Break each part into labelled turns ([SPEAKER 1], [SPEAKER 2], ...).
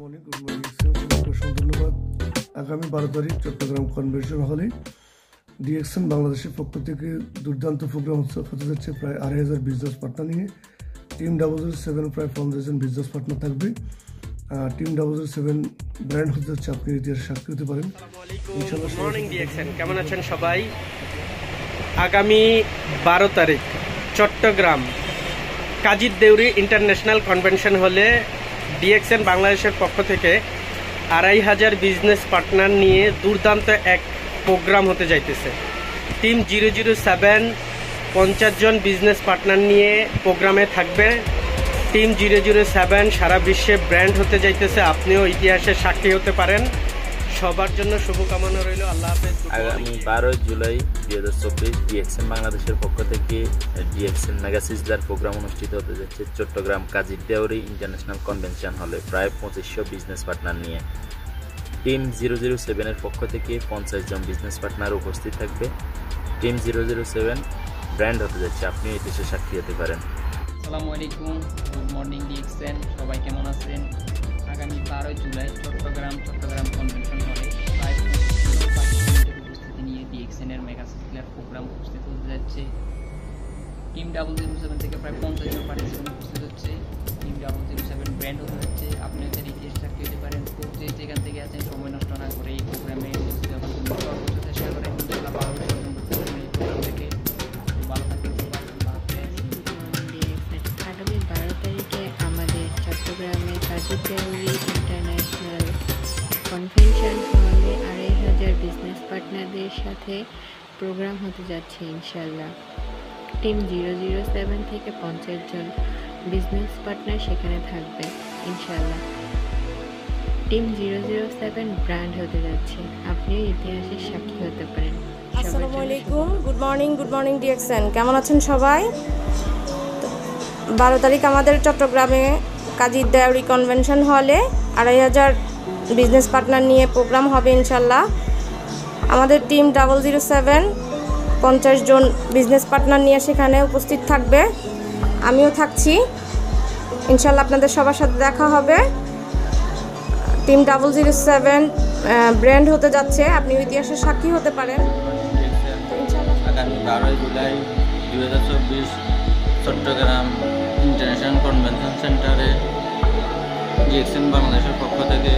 [SPEAKER 1] Morning সবাইকে অসংখ্য ধন্যবাদ। আগামী 12 তারিখ চট্টগ্রাম কনভেনশন হলে ডিএক্সএন বাংলাদেশের পক্ষ থেকে দুর্দান্ত প্রোগ্রাম হতে যাচ্ছে। প্রায় 2,500 বিজনেস পার্টনার নিয়ে টিম 007 প্রায় 50 জন বিজনেস পার্টনার থাকবে। টিম 007 ব্র্যান্ড হতে যাচ্ছে, আপনি ইতিহাসে সাক্ষী হতে পারেন।
[SPEAKER 2] গুড মর্নিং ডিএক্সএন, কেমন আছেন সবাই? আগামী 12 তারিখ চট্টগ্রাম কাজী দেউরি ইন্টারন্যাশনাল কনভেনশন হলে ডিএক্সএন বাংলাদেশের পক্ষ থেকে 2,500 বিজনেস পার্টনার নিয়ে দুর্দান্ত এক প্রোগ্রাম হতে যাইতেছে। টিম 007 50 জন বিজনেস পার্টনার নিয়ে প্রোগ্রামে থাকবে। টিম 007 সারা বিশ্বে ব্র্যান্ড হতে যাইতেছে, আপনিও ইতিহাসের সাক্ষী হতে পারেন। সবার জন্য শুভকামনা রইল। আল্লাহ হাফেজ।
[SPEAKER 3] আগামী 12 জুলাই 2024 ডিএক্সএন বাংলাদেশের পক্ষ থেকে ডিএক্সএন মেগা সিজলার প্রোগ্রাম অনুষ্ঠিত হতে যাচ্ছে চট্টগ্রাম কাজী দেউরি ইন্টারন্যাশনাল কনভেনশন হলে প্রায় 2500 বিজনেস পার্টনার নিয়ে। টিম 007 এর পক্ষ থেকে 50 জন বিজনেস পার্টনার উপস্থিত থাকবে। টিম 007 ব্র্যান্ড হতে যাচ্ছে, আপনি ইতিহাসে সাক্ষী হতে পারেন।
[SPEAKER 4] আসসালামু আলাইকুম, গুড মর্নিং ডিএক্সএন, সবাই কেমন আছেন? আগামী 12 জুলাই চট্টগ্রাম কনভেনশন হলে প্রায় 2500 পার্টিসিপেন্টের উপস্থিতি নিয়ে ডিএক্সএনের মেগা সিজলার প্রোগ্রাম উপস্থিত হতে যাচ্ছে। টিম 007 থেকে প্রায় 50 জন পার্টিসিপেন্ট উপস্থিত হচ্ছে। টিম 007 ব্র্যান্ড হতে যাচ্ছে, আপনি হচ্ছেন ইতিহাস সাক্ষী হতে পারেন। তো যে যেখান থেকে আছেন সময় নষ্ট না করে এই প্রোগ্রামে উপস্থিত হওয়ার জন্য সর্বোচ্চ চেষ্টা করেন। ইনশাআল্লাহ ভালো অর্জন করতে পারবেন এই প্রোগ্রাম থেকে। ভালো থাকবেন সবাই।
[SPEAKER 5] আগামী 12 তারিখে আমাদের চট্টগ্রামে কাজী দেউরি ইন্টারন্যাশনাল কনভেনশন হলে 2,500 বিজনেস পার্টনারদের সাথে প্রোগ্রাম হতে যাচ্ছে ইনশাল্লাহ। টিম 007 থেকে 50 জন বিজনেস পার্টনার সেখানে থাকবে ইনশাল্লাহ। টিম 007 ব্র্যান্ড হতে যাচ্ছে, আপনিও ইতিহাসের সাক্ষী হতে পারেন।
[SPEAKER 6] আসসালামু আলাইকুম, গুড মর্নিং ডিএক্সএন, কেমন আছেন সবাই? 12 তারিখ আমাদের চট্টগ্রামে কাজী দেউরি কনভেনশন হলে 2,500 বিজনেস পার্টনার নিয়ে প্রোগ্রাম হবে ইনশাল্লাহ। আমাদের টিম 007 50 জন বিজনেস পার্টনার নিয়ে সেখানে উপস্থিত থাকবে, আমিও থাকছি ইনশাল্লাহ। আপনাদের সবার সাথে দেখা হবে। টিম 007 ব্র্যান্ড হতে যাচ্ছে, আপনি ইতিহাসের সাক্ষী হতে পারেন।
[SPEAKER 7] আগামী 12 জুলাই 2024 চট্টগ্রাম ইন্টারন্যাশনাল কনভেনশন সেন্টারে ডিএক্সএন বাংলাদেশের পক্ষ থেকে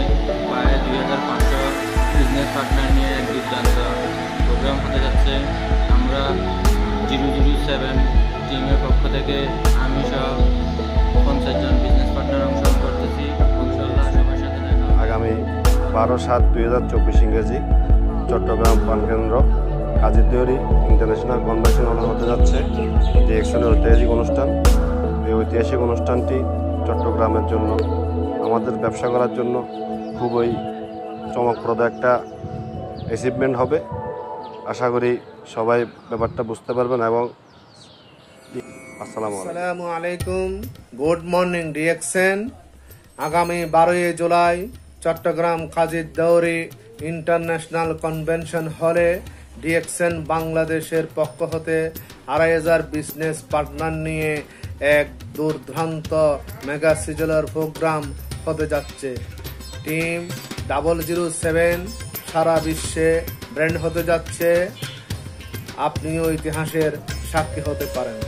[SPEAKER 7] প্রায় 2,500 বিজনেস পার্টনার নিয়ে এক দুর্দান্ত প্রোগ্রাম হতে যাচ্ছে। আমরা 007 টিমের পক্ষ থেকে আমি সহ 50 জন বিজনেস পার্টনার অংশগ্রহণ করতেছি। ইনশাআল্লাহ সবার সাথে দেখা।
[SPEAKER 8] আগামী 12/7/2024 ইংরেজি চট্টগ্রাম প্রাণকেন্দ্র কাজী দেউরি ইন্টারন্যাশনাল কনভেনশন হলে হতে যাচ্ছে ডিএক্সএনের ঐতিহাসিক অনুষ্ঠান। এই ঐতিহাসিক অনুষ্ঠানটি চট্টগ্রামের জন্য, আমাদের ব্যবসা করার জন্য খুবই চমকপ্রদ একটা অ্যাচিভমেন্ট হবে। আশা করি সবাই ব্যাপারটা বুঝতে পারবেন। এবং
[SPEAKER 9] আসসালামু আলাইকুম, গুড মর্নিং ডিএক্সএন। আগামী 12 জুলাই চট্টগ্রাম কাজী দেউরি ইন্টারন্যাশনাল কনভেনশন হলে ডিএক্সএন বাংলাদেশের পক্ষ হতে 2,500 বিজনেস পার্টনার নিয়ে এক দুর্দান্ত মেগা সিজলার প্রোগ্রাম হতে যাচ্ছে। টিম 007 সারা বিশ্বে ব্র্যান্ড হতে যাচ্ছে, আপনিও ইতিহাসের সাক্ষী হতে পারেন।